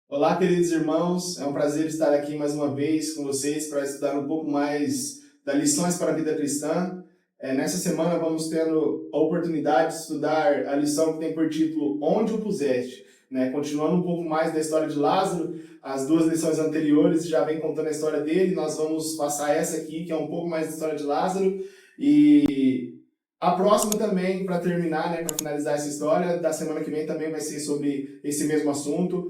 Olá, queridos irmãos, é um prazer estar aqui mais uma vez com vocês para estudar um pouco mais das lições para a vida cristã. Nessa semana vamos tendo a oportunidade de estudar a lição que tem por título Onde o Puseste, né? Continuando um pouco mais da história de Lázaro, as duas lições anteriores já vem contando a história dele, nós vamos passar essa aqui, que é um pouco mais da história de Lázaro, e a próxima também, para terminar, né, para finalizar essa história, da semana que vem também vai ser sobre esse mesmo assunto.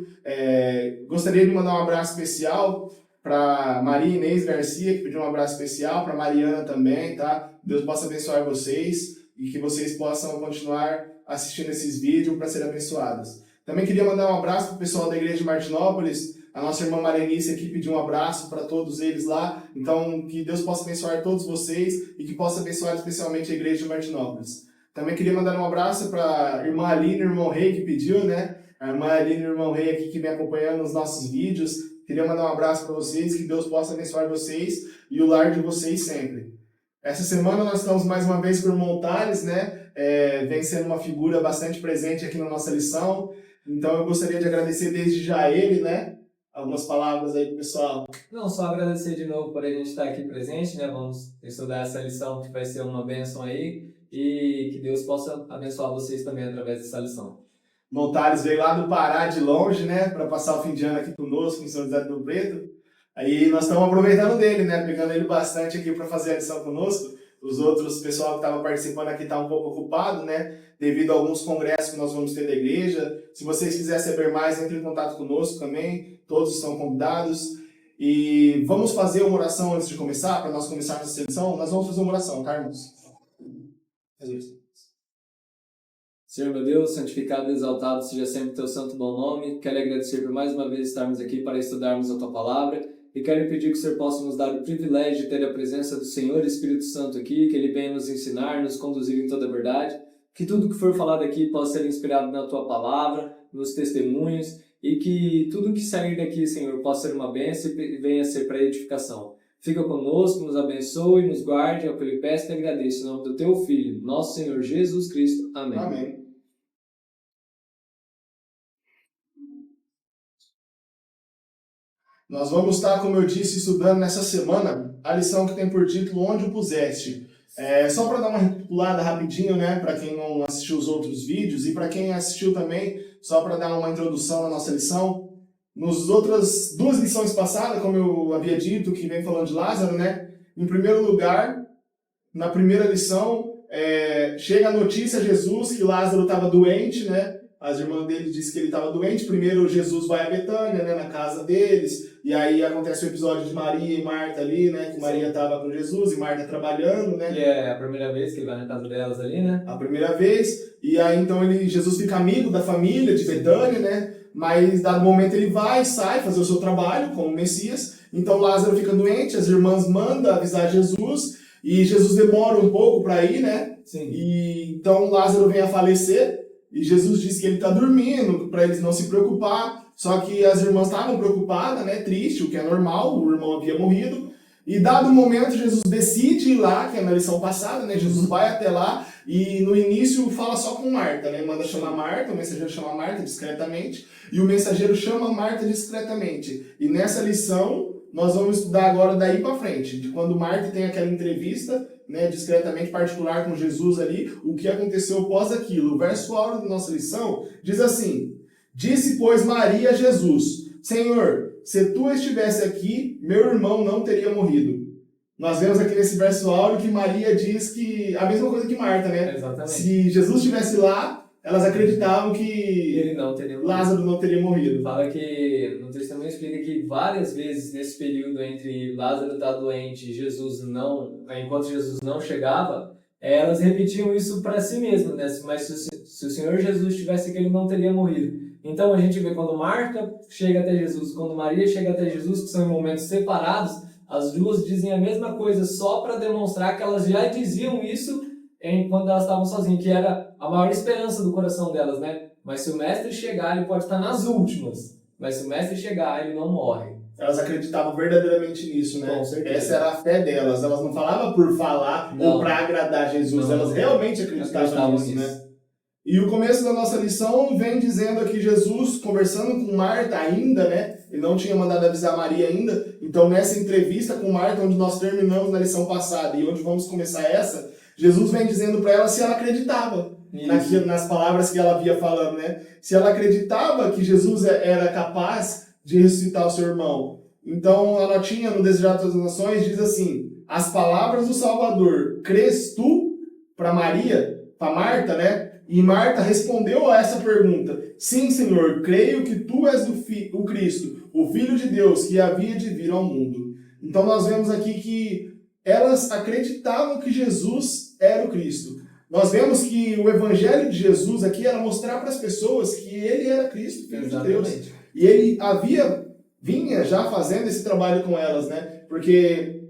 Gostaria de mandar um abraço especial para Maria Inês Garcia, que pediu um abraço especial, para Mariana também, tá? Deus possa abençoar vocês e que vocês possam continuar assistindo esses vídeos para serem abençoados. Também queria mandar um abraço para o pessoal da Igreja de Martinópolis. A nossa irmã Marenice aqui pediu um abraço para todos eles lá. Então, que Deus possa abençoar todos vocês e que possa abençoar especialmente a Igreja de Martinópolis. Também queria mandar um abraço para a irmã Aline e o irmão Rei, que pediu, né? A irmã Aline e o irmão Rei aqui que vem acompanhando nos nossos vídeos. Queria mandar um abraço para vocês, que Deus possa abençoar vocês e o lar de vocês sempre. Essa semana nós estamos mais uma vez com o irmão Thales, né? Vem sendo uma figura bastante presente aqui na nossa lição. Então eu gostaria de agradecer desde já ele, né? Algumas palavras aí pro pessoal. Não, só agradecer de novo por a gente estar aqui presente, né? Vamos estudar essa lição que vai ser uma bênção aí e que Deus possa abençoar vocês também através dessa lição. O Thales veio lá do Pará de longe, né? Para passar o fim de ano aqui conosco em São José do Rio Preto. Aí nós estamos aproveitando dele, né? Pegando ele bastante aqui para fazer a lição conosco. Os outros, pessoal que estava participando aqui está um pouco ocupado, né? Devido a alguns congressos que nós vamos ter da igreja. Se vocês quiserem saber mais, entre em contato conosco também. Todos estão convidados. E vamos fazer uma oração antes de começar, para nós começarmos essa lição. Nós vamos fazer uma oração, tá, irmãos? Senhor meu Deus, santificado e exaltado seja sempre o teu santo bom nome. Quero agradecer por mais uma vez estarmos aqui para estudarmos a tua palavra. E quero pedir que o Senhor possa nos dar o privilégio de ter a presença do Senhor Espírito Santo aqui, que Ele venha nos ensinar, nos conduzir em toda a verdade. Que tudo que for falado aqui possa ser inspirado na tua palavra, nos testemunhos, e que tudo que sair daqui, Senhor, possa ser uma bênção e venha ser para edificação. Fica conosco, nos abençoe, nos guarde, é o que eu lhe peço e agradeço, em nome do teu Filho, nosso Senhor Jesus Cristo. Amém. Amém. Nós vamos estar, como eu disse, estudando nessa semana a lição que tem por título Onde o Puseste. Só para dar uma recapitulada rapidinho, né, para quem não assistiu os outros vídeos e para quem assistiu também, só para dar uma introdução na nossa lição. Nas outras duas lições passadas, como eu havia dito, que vem falando de Lázaro, né, em primeiro lugar, na primeira lição, chega a notícia a Jesus que Lázaro estava doente, né? As irmãs dele dizem que ele estava doente. Primeiro Jesus vai a Betânia, né, na casa deles, e aí acontece o episódio de Maria e Marta ali, né, que Maria estava com Jesus e Marta trabalhando, né? E é a primeira vez que ele vai na casa delas ali, né? A primeira vez, e aí então Jesus fica amigo da família de Betânia, né? Mas dado momento ele sai fazer o seu trabalho como Messias. Então Lázaro fica doente, as irmãs mandam avisar Jesus, e Jesus demora um pouco para ir, né? Sim. E então Lázaro vem a falecer, e Jesus disse que ele está dormindo, para eles não se preocupar. Só que as irmãs estavam preocupadas, né? Triste, o que é normal, o irmão havia morrido. E dado o momento, Jesus decide ir lá, que é na lição passada, né? Jesus vai até lá e no início fala só com Marta, né? Manda chamar Marta, o mensageiro chama Marta discretamente, e o mensageiro chama Marta discretamente. E nessa lição, nós vamos estudar agora daí para frente, de quando Marta tem aquela entrevista, né, discretamente particular com Jesus ali, o que aconteceu após aquilo. O verso áureo da nossa lição diz assim: Disse, pois, Maria a Jesus: Senhor, se tu estivesse aqui, meu irmão não teria morrido. Nós vemos aqui nesse verso áureo que Maria diz que a mesma coisa que Marta, né? Exatamente. Se Jesus estivesse lá, elas acreditavam que Ele não teria morrido. Lázaro não teria morrido. Fala que no testemunho explica que várias vezes nesse período entre Lázaro estar doente e Jesus não, enquanto Jesus não chegava, elas repetiam isso para si mesmas, né? Mas se o Senhor Jesus estivesse aqui, ele não teria morrido. Então a gente vê quando Marta chega até Jesus, quando Maria chega até Jesus, que são em momentos separados, as duas dizem a mesma coisa só para demonstrar que elas já diziam isso quando elas estavam sozinhas, que era a maior esperança do coração delas, né? Mas se o mestre chegar, ele pode estar nas últimas. Mas se o mestre chegar, ele não morre. Elas acreditavam verdadeiramente nisso, né? Com certeza. Essa era a fé delas. Elas não falavam por falar ou para agradar Jesus. Não. Elas realmente acreditavam nisso, né? E o começo da nossa lição vem dizendo aqui Jesus conversando com Marta ainda, né? Ele não tinha mandado avisar Maria ainda. Então, nessa entrevista com Marta, onde nós terminamos na lição passada e onde vamos começar essa, Jesus vem dizendo para ela se ela acreditava nas palavras que ela havia falando, né? Se ela acreditava que Jesus era capaz de ressuscitar o seu irmão. Então, a notinha no Desejado das Nações diz assim: as palavras do Salvador, crês tu? Para Maria, para Marta, né? E Marta respondeu a essa pergunta: sim, Senhor, creio que tu és o Cristo, o Filho de Deus, que havia de vir ao mundo. Então nós vemos aqui que elas acreditavam que Jesus era o Cristo. Nós vemos que o Evangelho de Jesus aqui era mostrar para as pessoas que ele era Cristo, Filho de Deus. E ele vinha já fazendo esse trabalho com elas, né? Porque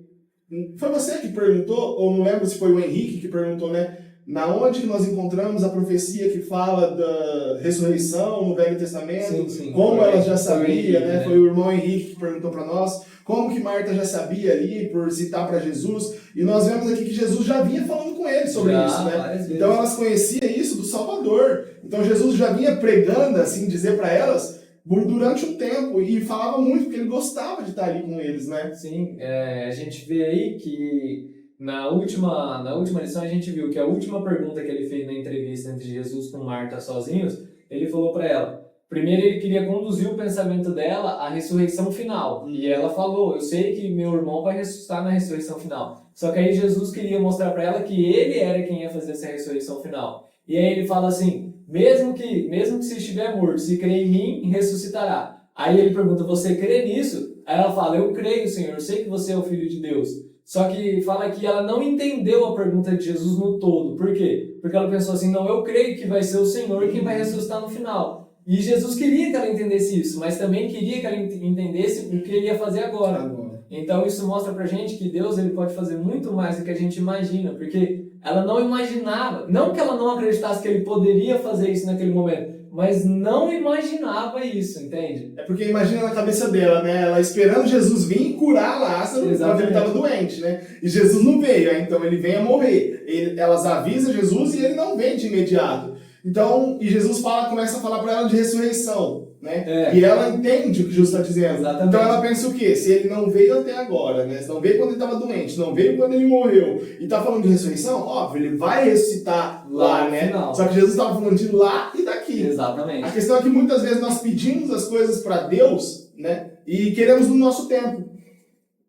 foi você que perguntou, ou não lembro se foi o Henrique que perguntou, né? Na onde que nós encontramos a profecia que fala da ressurreição no Velho Testamento? Sim, como ela já sabia, né? né? Foi o irmão Henrique que perguntou para nós. Como que Marta já sabia ali, por citar para Jesus. E nós vemos aqui que Jesus já vinha falando com ele sobre isso, né? Então elas conheciam isso do Salvador. Então Jesus já vinha pregando, assim, dizer para elas, durante um tempo. E falava muito, porque ele gostava de estar ali com eles, né? Sim, a gente vê aí que na última lição a gente viu que a última pergunta que ele fez na entrevista entre Jesus com Marta sozinhos, ele falou para ela, primeiro ele queria conduzir o pensamento dela à ressurreição final. E ela falou, eu sei que meu irmão vai ressuscitar na ressurreição final. Só que aí Jesus queria mostrar para ela que ele era quem ia fazer essa ressurreição final. E aí ele fala assim, mesmo que se estiver morto, se crê em mim, ressuscitará. Aí ele pergunta, você crê nisso? Aí ela fala, eu creio, Senhor, eu sei que você é o Filho de Deus. Só que fala que ela não entendeu a pergunta de Jesus no todo. Por quê? Porque ela pensou assim, não, eu creio que vai ser o Senhor quem vai ressuscitar no final. E Jesus queria que ela entendesse isso, mas também queria que ela entendesse o que ele ia fazer agora. Então isso mostra pra gente que Deus ele pode fazer muito mais do que a gente imagina, porque ela não imaginava, não que ela não acreditasse que ele poderia fazer isso naquele momento, mas não imaginava isso, entende? É porque imagina na cabeça dela, né? Ela esperando Jesus vir curar Lázaro, quando ele estava doente, né? E Jesus não veio, né? Então ele vem a morrer. Elas avisam Jesus e ele não vem de imediato. Então, e Jesus começa a falar para ela de ressurreição, né? E ela entende o que Jesus está dizendo. Exatamente. Então ela pensa o quê? Se ele não veio até agora, né? Se não veio quando ele estava doente, não veio quando ele morreu, e está falando de ressurreição, óbvio, ele vai ressuscitar lá, né? Final. Só que Jesus estava falando de lá e daqui. Exatamente. A questão é que muitas vezes nós pedimos as coisas para Deus, né? E queremos no nosso tempo.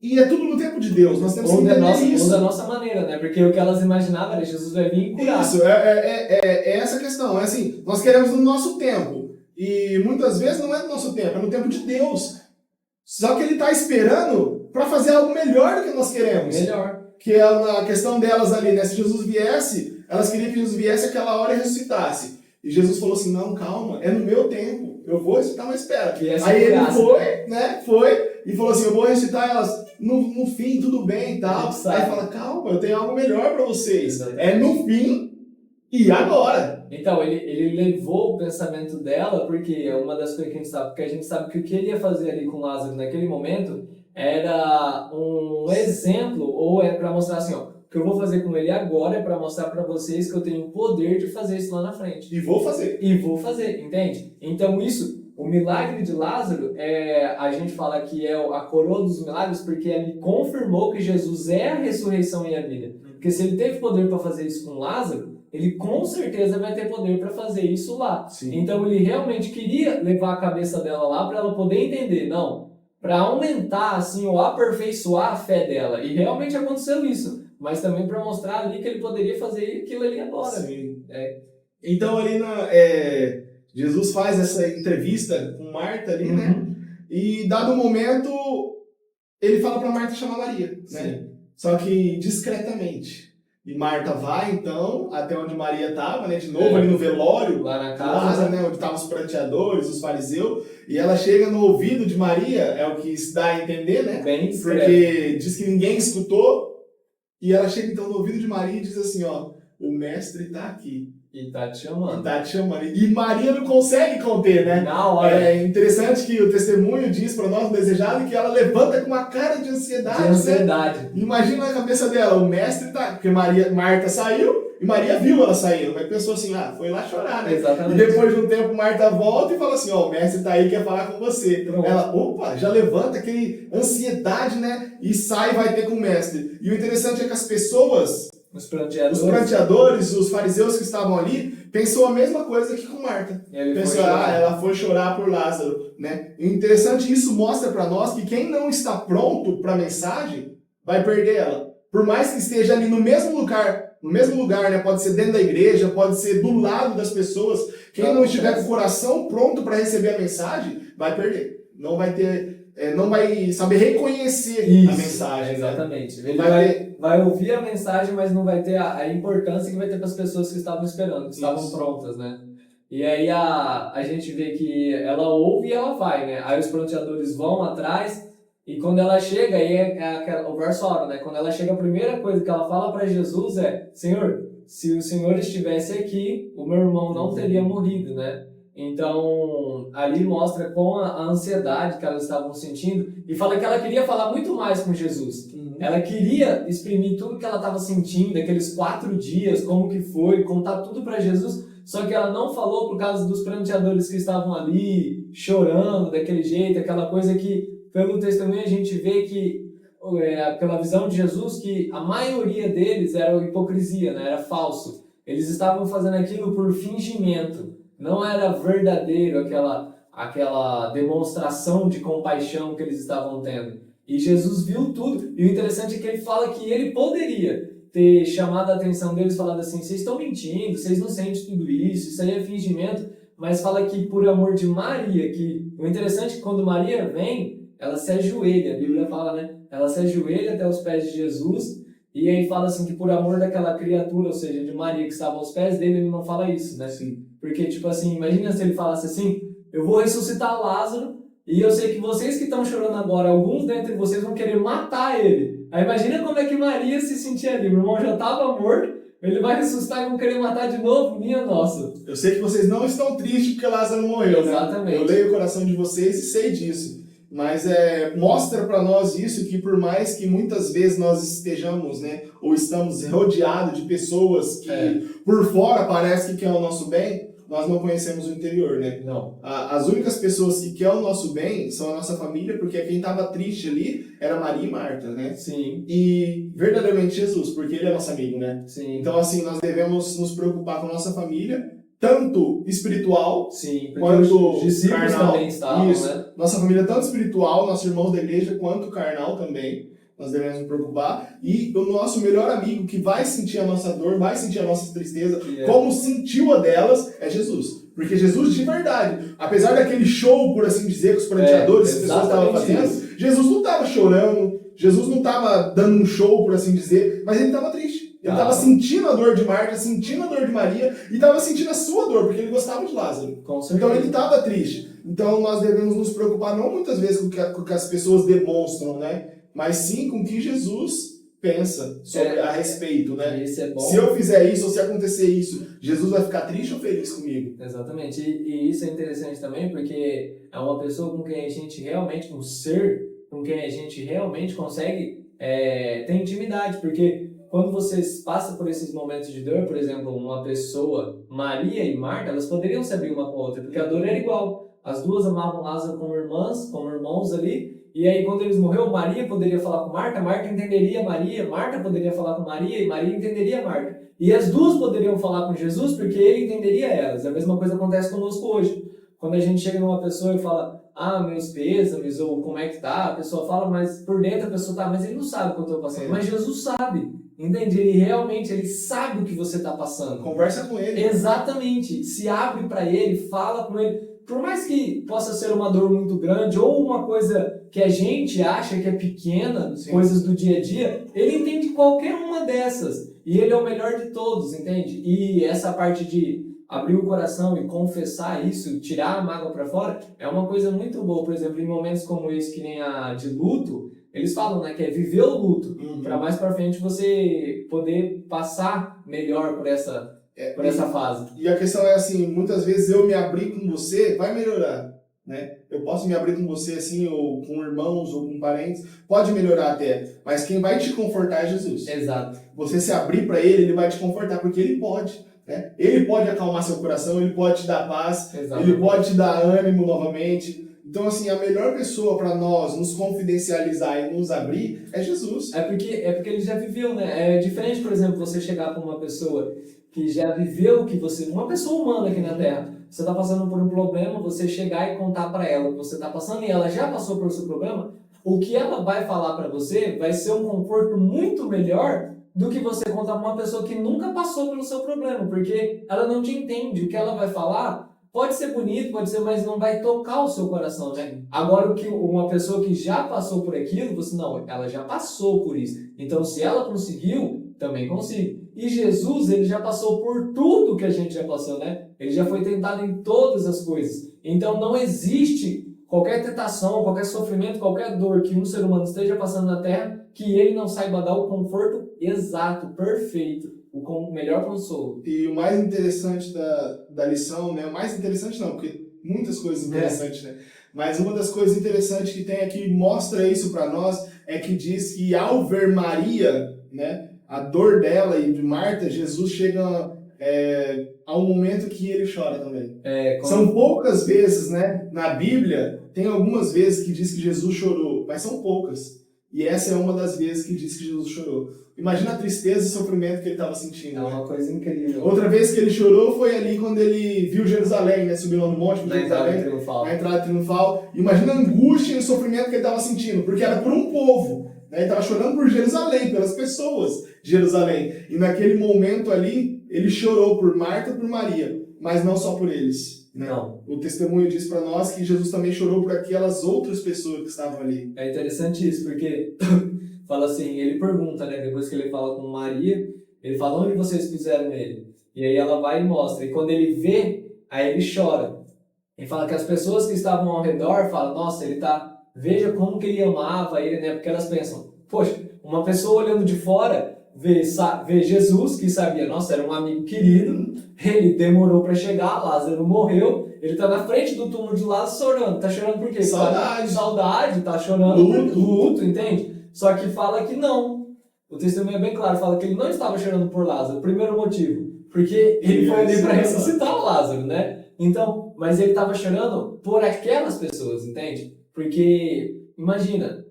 E é tudo no tempo de Deus, nós temos que entender isso. Ou da nossa maneira, né? Porque o que elas imaginavam era Jesus vai vir e curar. Isso, é essa questão. É assim, nós queremos no nosso tempo. E muitas vezes não é no nosso tempo, é no tempo de Deus. Só que Ele está esperando para fazer algo melhor do que nós queremos. Melhor. Que é a questão delas ali, né? Se Jesus viesse, elas queriam que Jesus viesse aquela hora e ressuscitasse. E Jesus falou assim, não, calma, é no meu tempo. Eu vou ressuscitar, mas espera. Aí ele foi e falou assim, eu vou ressuscitar elas no fim, tudo bem e tal. Aí fala, calma, eu tenho algo melhor para vocês. Exatamente. É no fim e agora. Então, ele levou o pensamento dela, porque é uma das coisas que a gente sabe, porque a gente sabe que o que ele ia fazer ali com Lázaro naquele momento era um exemplo, ou é para mostrar assim, ó, o que eu vou fazer com ele agora é para mostrar para vocês que eu tenho o poder de fazer isso lá na frente. E vou fazer, entende? Então o milagre de Lázaro, a gente fala que é a coroa dos milagres, porque ele confirmou que Jesus é a ressurreição e a vida. Porque se ele teve poder para fazer isso com Lázaro, ele com certeza vai ter poder para fazer isso lá. Sim. Então ele realmente queria levar a cabeça dela lá para ela poder entender, não, para aumentar assim, ou aperfeiçoar a fé dela. E realmente aconteceu isso. Mas também para mostrar ali que ele poderia fazer aquilo ali agora. Sim. Então ali Jesus faz essa entrevista com Marta ali, né? E dado o momento, ele fala para Marta chamar Maria, né? Só que discretamente. E Marta vai, então, até onde Maria estava, né? De novo, ali no velório, lá na casa, Lázaro, né? Onde estavam os pranteadores, os fariseus. E ela chega no ouvido de Maria, é o que se dá a entender, né? Bem discreto. Porque diz que ninguém escutou. E ela chega, então, no ouvido de Maria e diz assim, ó, o mestre está aqui. E tá te chamando. E Maria não consegue conter, né? Na hora. É interessante que o testemunho diz para nós, o desejado, que ela levanta com uma cara de ansiedade. De ansiedade. Né? Imagina na cabeça dela, o mestre tá... Porque Marta saiu, E Maria viu ela saindo, mas pensou assim, foi lá chorar, né? Exatamente. E depois de um tempo, Marta volta e fala assim, o mestre tá aí, quer falar com você. Pronto. Ela, opa, já levanta aquele ansiedade, né? E sai e vai ter com o mestre. E o interessante é que as pessoas, Os pranteadores. os pranteadores, os fariseus que estavam ali, pensou a mesma coisa que com Marta. Pensou, ela foi chorar por Lázaro, né? E interessante, isso mostra para nós que quem não está pronto para a mensagem vai perder ela. Por mais que esteja ali no mesmo lugar, né? Pode ser dentro da igreja, pode ser do lado das pessoas. Quem não estiver com o coração pronto para receber a mensagem, vai perder. Não vai ter, não vai saber reconhecer a mensagem. Exatamente. Né? Ele vai ouvir a mensagem, mas não vai ter a importância que vai ter para as pessoas que estavam esperando, que estavam prontas, né? E aí a gente vê que ela ouve e ela vai, né? Aí os pranteadores vão atrás. E quando ela chega, aí o verso ora, né? Quando ela chega, a primeira coisa que ela fala para Jesus é: Senhor, se o Senhor estivesse aqui, o meu irmão não teria morrido, né? Então, ali mostra com a ansiedade que elas estavam sentindo e fala que ela queria falar muito mais com Jesus. Ela queria exprimir tudo que ela estava sentindo, aqueles 4 dias, como que foi, contar tudo para Jesus, só que ela não falou por causa dos pranteadores que estavam ali, chorando daquele jeito, aquela coisa que pelo testemunho a gente vê que, pela visão de Jesus, que a maioria deles era hipocrisia, né? Era falso. Eles estavam fazendo aquilo por fingimento. Não era verdadeiro aquela demonstração de compaixão que eles estavam tendo. E Jesus viu tudo. E o interessante é que ele fala que ele poderia ter chamado a atenção deles, falando assim, vocês estão mentindo, vocês não sentem tudo isso aí é fingimento. Mas fala que por amor de Maria, que o interessante é que quando Maria vem, ela se ajoelha, a Bíblia fala, né? Ela se ajoelha até os pés de Jesus, e aí fala assim que por amor daquela criatura, ou seja, de Maria que estava aos pés dele, ele não fala isso, né? Sim. Porque, tipo assim, imagina se ele falasse assim, eu vou ressuscitar Lázaro, e eu sei que vocês que estão chorando agora, alguns dentre vocês vão querer matar ele. Aí imagina como é que Maria se sentia ali, meu irmão já estava morto, ele vai ressuscitar e vão querer matar de novo? Minha nossa. Eu sei que vocês não estão tristes porque Lázaro morreu, né? Exatamente. Eu leio o coração de vocês e sei disso. Mas mostra para nós isso, que por mais que muitas vezes nós estejamos, né, ou estamos rodeados de pessoas que por fora parece que querem o nosso bem, nós não conhecemos o interior, né? Não. As únicas pessoas que querem o nosso bem são a nossa família, porque quem estava triste ali era Maria e Marta, né? Sim. E verdadeiramente Jesus, porque ele é nosso amigo, né? Sim. Então, assim, nós devemos nos preocupar com a nossa família, tanto espiritual, sim, quanto os discípulos carnal. também estavam, Isso. Né? Nossa família tanto espiritual, nossos irmãos da igreja, quanto carnal também. Nós devemos nos preocupar. E o nosso melhor amigo, que vai sentir a nossa dor, vai sentir a nossa tristeza, como sentiu a delas, é Jesus. Porque Jesus, de verdade, apesar daquele show, por assim dizer, que os pranteadores, as pessoas estavam fazendo, Jesus não estava chorando, Jesus não estava dando um show, por assim dizer, mas ele estava triste. Ele estava sentindo a dor de Marta, sentindo a dor de Maria, e estava sentindo a sua dor, porque ele gostava de Lázaro. Então ele estava triste. Então nós devemos nos preocupar não muitas vezes com o que as pessoas demonstram, né? Mas sim com o que Jesus pensa sobre a respeito, né? Isso é bom. Se eu fizer isso ou se acontecer isso, Jesus vai ficar triste ou feliz comigo? Exatamente. E isso é interessante também porque é uma pessoa com quem a gente realmente, um ser com quem a gente realmente consegue ter intimidade, porque quando você passa por esses momentos de dor, por exemplo, uma pessoa, Maria e Marta, elas poderiam se abrir uma com a outra, porque a dor era igual. As duas amavam Lázaro como irmãs, como irmãos ali, e aí quando eles morreram, Maria poderia falar com Marta, Marta entenderia Maria, Marta poderia falar com Maria, e Maria entenderia Marta. E as duas poderiam falar com Jesus, porque ele entenderia elas. A mesma coisa acontece conosco hoje. Quando a gente chega numa pessoa e fala, meus pêsames, ou como é que tá, a pessoa fala, mas por dentro a pessoa tá, mas ele não sabe o que eu tô passando. Mas Jesus sabe. Entende? Ele sabe o que você está passando. Conversa com ele. Exatamente. Se abre para ele, fala com ele. Por mais que possa ser uma dor muito grande ou uma coisa que a gente acha que é pequena, coisas do dia a dia, ele entende qualquer uma dessas. E ele é o melhor de todos, entende? E essa parte de abrir o coração e confessar isso, tirar a mágoa para fora, é uma coisa muito boa. Por exemplo, em momentos como esse, que nem a de luto, eles falam, né, que é viver o luto, para mais para frente você poder passar melhor por essa fase. E a questão é assim, muitas vezes eu me abrir com você vai melhorar, né? Eu posso me abrir com você assim, ou com irmãos, ou com parentes, pode melhorar até, mas quem vai te confortar é Jesus. Exato. Você se abrir para ele vai te confortar, porque ele pode, né? Ele pode acalmar seu coração, ele pode te dar paz, Exatamente. ele pode te dar ânimo novamente. Então, assim, a melhor pessoa para nós nos confidencializar e nos abrir é Jesus. É porque ele já viveu, né? É diferente, por exemplo, você chegar para uma pessoa que já viveu, uma pessoa humana aqui na Terra, você está passando por um problema, você chegar e contar para ela o que você está passando e ela já passou pelo seu problema, o que ela vai falar para você vai ser um conforto muito melhor do que você contar para uma pessoa que nunca passou pelo seu problema, porque ela não te entende. O que ela vai falar pode ser bonito, pode ser, mas não vai tocar o seu coração, né? Agora, uma pessoa que já passou por aquilo, você não, ela já passou por isso. Então, se ela conseguiu, também consigo. E Jesus, ele já passou por tudo que a gente já passou, né? Ele já foi tentado em todas as coisas. Então, não existe qualquer tentação, qualquer sofrimento, qualquer dor que um ser humano esteja passando na Terra, que ele não saiba dar o conforto exato, perfeito, o melhor consolo. E o mais interessante da lição, né? O mais interessante não, porque muitas coisas interessantes, né? Mas uma das coisas interessantes que tem aqui, mostra isso para nós, é que diz que ao ver Maria, né? A dor dela e de Marta, Jesus chega a um momento que ele chora também. São poucas vezes, né? Na Bíblia, tem algumas vezes que diz que Jesus chorou, mas são poucas. E essa é uma das vezes que diz que Jesus chorou. Imagina a tristeza e sofrimento que ele estava sentindo. É uma coisa incrível. Outra vez que ele chorou foi ali quando ele viu Jerusalém, né? Subiu lá no monte, na entrada triunfal. Na entrada triunfal. Imagina a angústia e o sofrimento que ele estava sentindo, porque era por um povo. Né? Ele estava chorando por Jerusalém, pelas pessoas de Jerusalém. E naquele momento ali, ele chorou por Marta e por Maria, mas não só por eles. Né? Não. O testemunho diz para nós que Jesus também chorou por aquelas outras pessoas que estavam ali. É interessante isso, porque fala assim, ele pergunta, né, depois que ele fala com Maria, ele fala, onde vocês fizeram ele? E aí ela vai e mostra, e quando ele vê, aí ele chora. Ele fala que as pessoas que estavam ao redor falam, nossa, veja como que ele amava ele, né, porque elas pensam, poxa, uma pessoa olhando de fora, vê Jesus, que sabia, nossa, era um amigo querido, ele demorou para chegar, Lázaro morreu, ele tá na frente do túmulo de Lázaro chorando. Tá chorando por quê? Saudade, tá chorando luto, entende? Só que fala que não. O testemunho é bem claro, fala que ele não estava chorando por Lázaro. Primeiro motivo, porque ele foi ali para ressuscitar o Lázaro, né? Então, mas ele estava chorando por aquelas pessoas, entende? Porque, imagina,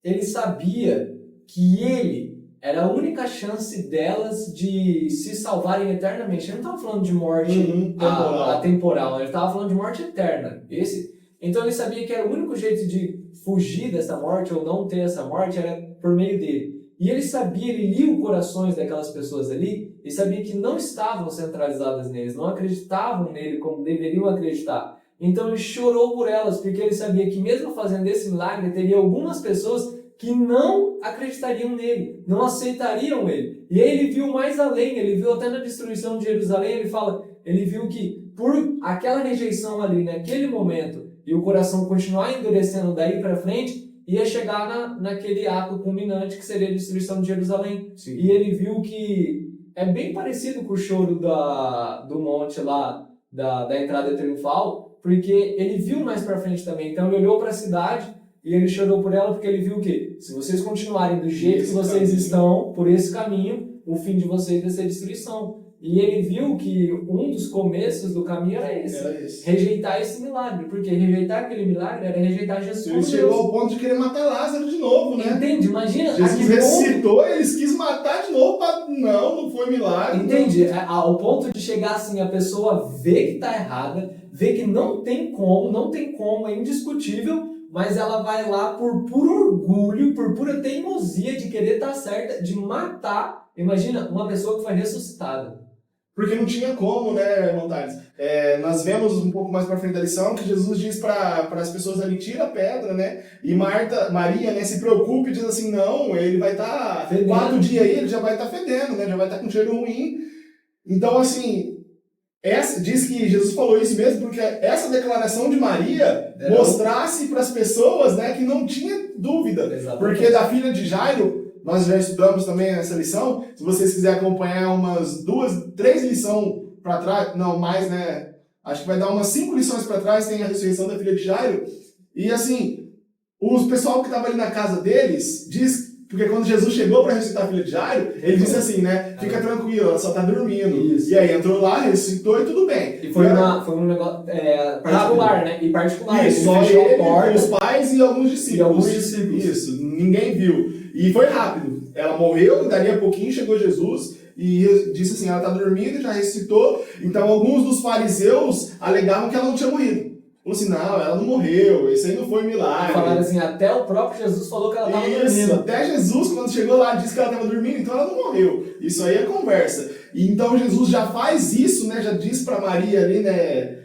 ele sabia que ele era a única chance delas de se salvarem eternamente. Ele não estava falando de morte temporal, ele estava falando de morte eterna. Então ele sabia que era o único jeito de fugir dessa morte ou não ter essa morte era por meio dele. E ele sabia, ele lia os corações daquelas pessoas ali e sabia que não estavam centralizadas neles, não acreditavam nele como deveriam acreditar. Então ele chorou por elas, porque ele sabia que mesmo fazendo esse milagre, teria algumas pessoas que não acreditariam nele, não aceitariam ele. E aí ele viu mais além, ele viu até na destruição de Jerusalém, ele viu que por aquela rejeição ali, naquele momento, e o coração continuar endurecendo daí para frente, ia chegar naquele ato culminante que seria a destruição de Jerusalém. Sim. E ele viu que é bem parecido com o choro do monte lá, da entrada triunfal, porque ele viu mais para frente também. Então ele olhou para a cidade e ele chorou por ela porque ele viu que se vocês continuarem do jeito que vocês estão, por esse caminho, o fim de vocês vai ser destruição. E ele viu que um dos começos do caminho era esse. Rejeitar esse milagre. Porque rejeitar aquele milagre era rejeitar Jesus como Deus. Ele chegou ao ponto de querer matar Lázaro de novo, né? Entende? Imagina. Jesus ressuscitou, eles quis matar de novo. Não foi milagre. Entende? Ao ponto de chegar assim, a pessoa vê que está errada, vê que não tem como, é indiscutível, mas ela vai lá por puro orgulho, por pura teimosia de querer estar certa, de matar. Imagina, uma pessoa que foi ressuscitada. Porque não tinha como, né, irmão Thales? Nós vemos um pouco mais para frente da lição que Jesus diz para as pessoas ali, tira a pedra, né? E Maria, né, se preocupa e diz assim, não, ele vai estar 4 dias aí, ele já vai estar fedendo, né? Já vai estar com cheiro ruim. Então, assim, diz que Jesus falou isso mesmo porque essa declaração de Maria mostrasse para as pessoas, né, que não tinha dúvida. Exatamente. Porque da filha de Jairo, nós já estudamos também essa lição. Se vocês quiserem acompanhar umas 2, 3 lições para trás, não mais, né? Acho que vai dar umas 5 lições para trás, tem a ressurreição da filha de Jairo. E assim, o pessoal que estava ali na casa deles diz, porque quando Jesus chegou para ressuscitar a filha de Jairo, ele disse assim, né? Fica tranquilo, ela só está dormindo. Isso. E aí entrou lá, ressuscitou e tudo bem. E foi um negócio particular, né? E particular. Isso, só ele, os pais e alguns discípulos. Isso, ninguém viu. E foi rápido. Ela morreu, dali a pouquinho chegou Jesus e disse assim, ela está dormindo, já ressuscitou. Então alguns dos fariseus alegavam que ela não tinha morrido. Falou assim, não, ela não morreu, isso aí não foi um milagre. Falaram assim, até o próprio Jesus falou que ela estava dormindo. Até Jesus, quando chegou lá, disse que ela estava dormindo, então ela não morreu. Isso aí é conversa. E então Jesus já faz isso, né? Já diz para Maria ali, né?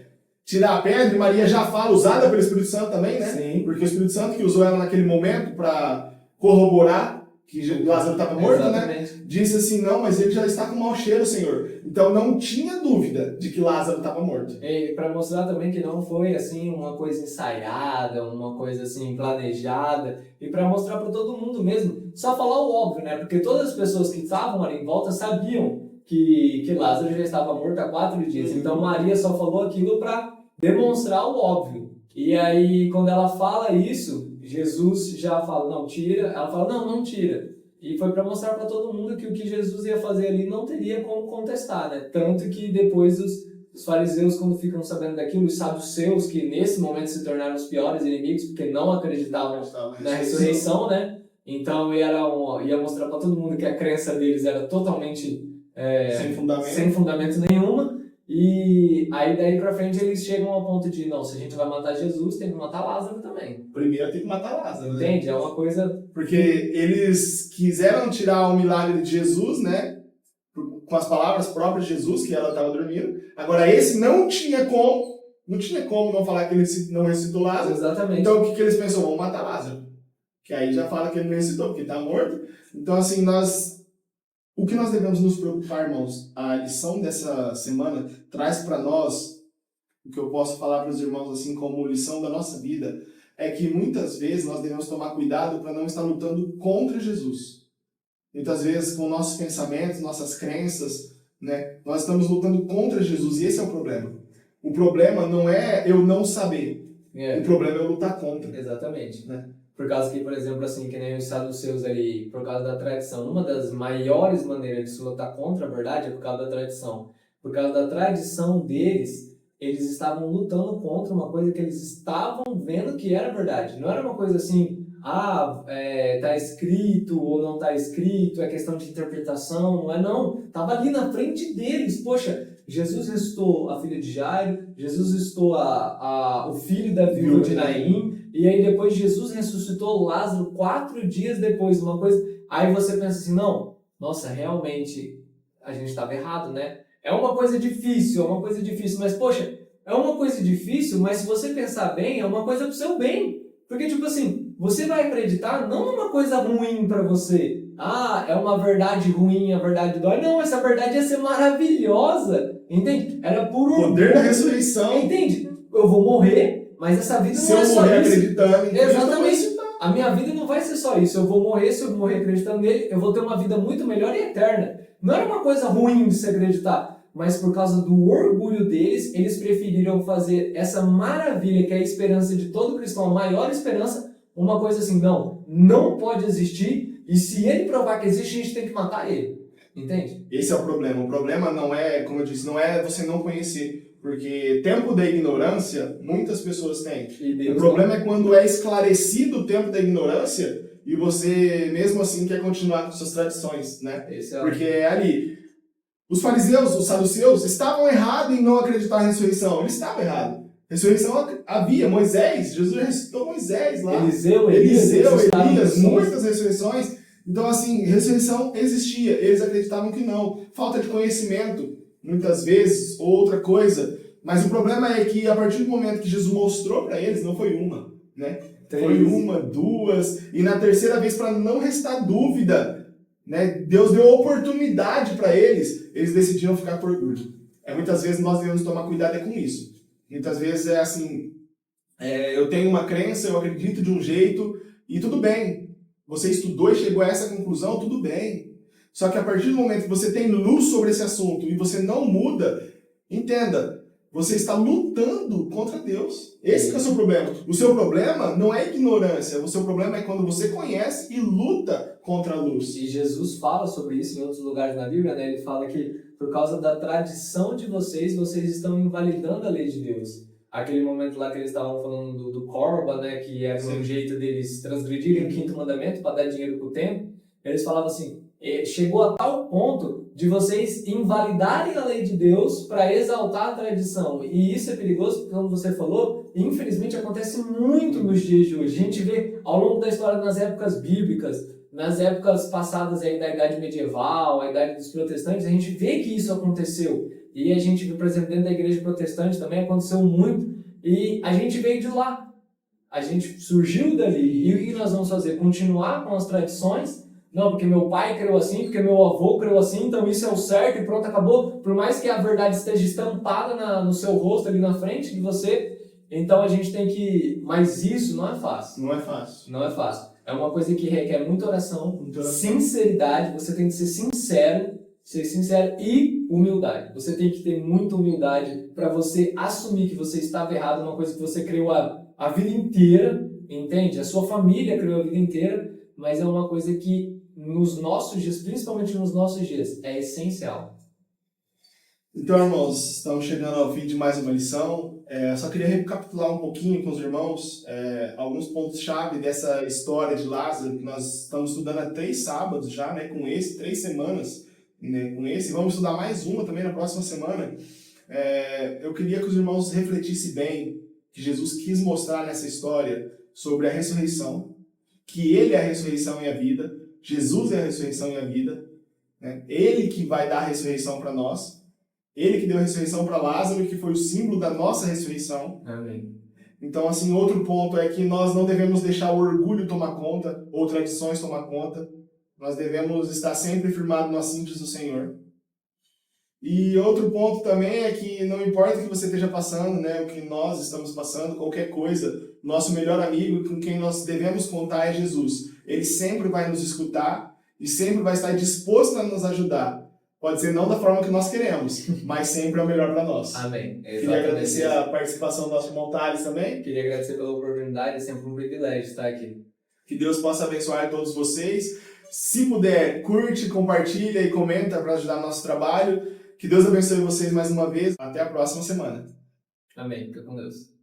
Tirar a pedra, e Maria já fala, usada pelo Espírito Santo também, né? Sim. Porque o Espírito Santo que usou ela naquele momento para corroborar que Lázaro estava morto, Exatamente. né? Disse assim, não, mas ele já está com mau cheiro, Senhor. Então não tinha dúvida de que Lázaro estava morto. E para mostrar também que não foi assim uma coisa ensaiada, uma coisa assim planejada, e para mostrar para todo mundo mesmo, só falar o óbvio, né? Porque todas as pessoas que estavam ali em volta sabiam que Lázaro já estava morto há 4 dias. Então Maria só falou aquilo para demonstrar o óbvio. E aí quando ela fala isso, Jesus já fala, não, tira. Ela fala, não tira. E foi para mostrar para todo mundo que o que Jesus ia fazer ali não teria como contestar, né? Tanto que depois os fariseus, quando ficam sabendo daquilo, os saduceus, que nesse momento se tornaram os piores inimigos, porque não acreditavam na ressurreição, né? Então ia mostrar para todo mundo que a crença deles era totalmente sem fundamento nenhuma. E aí daí pra frente eles chegam ao ponto de, não, se a gente vai matar Jesus, tem que matar Lázaro também. Primeiro tem que matar Lázaro, né? Entende? É uma coisa... Porque eles quiseram tirar o milagre de Jesus, né? Com as palavras próprias de Jesus, que ela estava dormindo. Agora esse não tinha como não falar que ele não ressuscitou Lázaro. Exatamente. Então o que eles pensam? Vamos matar Lázaro. Que aí já fala que ele não ressuscitou, porque está morto. Então assim, o que nós devemos nos preocupar, irmãos? A lição dessa semana traz para nós, o que eu posso falar para os irmãos assim como lição da nossa vida, é que muitas vezes nós devemos tomar cuidado para não estar lutando contra Jesus. Muitas vezes com nossos pensamentos, nossas crenças, né, nós estamos lutando contra Jesus e esse é o problema. O problema não é eu não saber, o problema é eu lutar contra. Exatamente. Né? Por causa que, por exemplo, assim, que nem os saduceus ali, por causa da tradição, uma das maiores maneiras de se lutar contra a verdade é por causa da tradição. Por causa da tradição deles, eles estavam lutando contra uma coisa que eles estavam vendo que era verdade. Não era uma coisa assim, tá escrito ou não tá escrito, é questão de interpretação, não é não. Tava ali na frente deles. Poxa, Jesus ressuscitou a filha de Jairo, Jesus ressuscitou o filho da viúva de Naim, e aí depois Jesus ressuscitou Lázaro 4 dias depois, uma coisa... Aí você pensa assim, não, nossa, realmente a gente estava errado, né? É uma coisa difícil, mas poxa, é uma coisa difícil, mas se você pensar bem, é uma coisa pro seu bem. Porque tipo assim, você vai acreditar não numa coisa ruim para você. É uma verdade ruim, a verdade dói. Não, essa verdade ia ser maravilhosa, entende? Era por poder da ressurreição. Entende? Eu vou morrer, mas essa vida se não é só isso. Se eu morrer acreditando em Exatamente. A minha vida não vai ser só isso. Eu vou morrer, se eu morrer acreditando nele, eu vou ter uma vida muito melhor e eterna. Não era uma coisa ruim de se acreditar, mas por causa do orgulho deles, eles preferiram fazer essa maravilha que é a esperança de todo cristão, a maior esperança, uma coisa assim, não pode existir, e se ele provar que existe, a gente tem que matar ele. Entende? Esse é o problema. O problema não é, como eu disse, não é você não conhecer. Porque tempo da ignorância, muitas pessoas têm. O problema é quando é esclarecido o tempo da ignorância e você, mesmo assim, quer continuar com suas tradições, né? Porque ali, os fariseus, os saduceus, estavam errados em não acreditar na ressurreição. Eles estavam errados. Ressurreição havia. Jesus ressuscitou Moisés lá. Eliseu, Elias, muitas ressurreições. Então, assim, ressurreição existia. Eles acreditavam que não. Falta de conhecimento. Muitas vezes, ou outra coisa. Mas o problema é que a partir do momento que Jesus mostrou para eles, não foi uma, né? Foi uma, 2, e na terceira vez, para não restar dúvida, né? Deus deu oportunidade para eles decidiram ficar por orgulho. Muitas vezes nós devemos tomar cuidado com isso. Muitas vezes é assim, eu tenho uma crença, eu acredito de um jeito, e tudo bem. Você estudou e chegou a essa conclusão, tudo bem. Só que a partir do momento que você tem luz sobre esse assunto e você não muda, entenda, Você está lutando contra Deus. Esse que é o seu problema. O seu problema não é ignorância. O seu problema é quando você conhece e luta contra a luz. E Jesus fala sobre isso em outros lugares na Bíblia, né? Ele fala que por causa da tradição de vocês, vocês estão invalidando a lei de Deus. Aquele momento lá que eles estavam falando do Corba, né? Que era um jeito deles transgredirem o quinto mandamento para dar dinheiro para o templo. Eles falavam assim, chegou a tal ponto de vocês invalidarem a lei de Deus para exaltar a tradição. E isso é perigoso, porque, como você falou, infelizmente acontece muito nos dias de hoje. A gente vê ao longo da história, nas épocas bíblicas, nas épocas passadas aí da Idade Medieval, a Idade dos Protestantes, a gente vê que isso aconteceu. E a gente vê, por exemplo, dentro da Igreja Protestante também aconteceu muito. E a gente veio de lá. A gente surgiu dali. E o que nós vamos fazer? Continuar com as tradições? Não, porque meu pai criou assim, porque meu avô criou assim, então isso é o certo e pronto, acabou. Por mais que a verdade esteja estampada no seu rosto ali na frente de você, então a gente tem que... Mas isso não é fácil. Não é fácil. Não é fácil. É uma coisa que requer muita oração, sinceridade, você tem que ser sincero e humildade. Você tem que ter muita humildade para você assumir que você estava errado, uma coisa que você criou a vida inteira, entende? A sua família criou a vida inteira, mas é uma coisa que nos nossos dias, principalmente nos nossos dias, é essencial. Então, irmãos, estamos chegando ao fim de mais uma lição. Só queria recapitular um pouquinho com os irmãos alguns pontos-chave dessa história de Lázaro, que nós estamos estudando há 3 sábados já, né, com esse, 3 semanas, né, com esse. Vamos estudar mais uma também na próxima semana. Eu queria que os irmãos refletissem bem que Jesus quis mostrar nessa história sobre a ressurreição, que Ele é a ressurreição e a vida, Jesus é a ressurreição e a vida, né? Ele que vai dar a ressurreição para nós, Ele que deu a ressurreição para Lázaro, que foi o símbolo da nossa ressurreição. Amém. Então, assim, outro ponto é que nós não devemos deixar o orgulho tomar conta, ou tradições tomar conta. Nós devemos estar sempre firmados nas cintas do Senhor. E outro ponto também é que não importa o que você esteja passando, né, o que nós estamos passando, qualquer coisa, nosso melhor amigo com quem nós devemos contar é Jesus. Ele sempre vai nos escutar e sempre vai estar disposto a nos ajudar. Pode ser não da forma que nós queremos, mas sempre é o melhor para nós. Amém. Queria agradecer a participação do nosso irmão Thales também. Queria agradecer pela oportunidade, é sempre um privilégio estar aqui. Que Deus possa abençoar todos vocês. Se puder, curte, compartilha e comenta para ajudar nosso trabalho. Que Deus abençoe vocês mais uma vez. Até a próxima semana. Amém. Fica com Deus.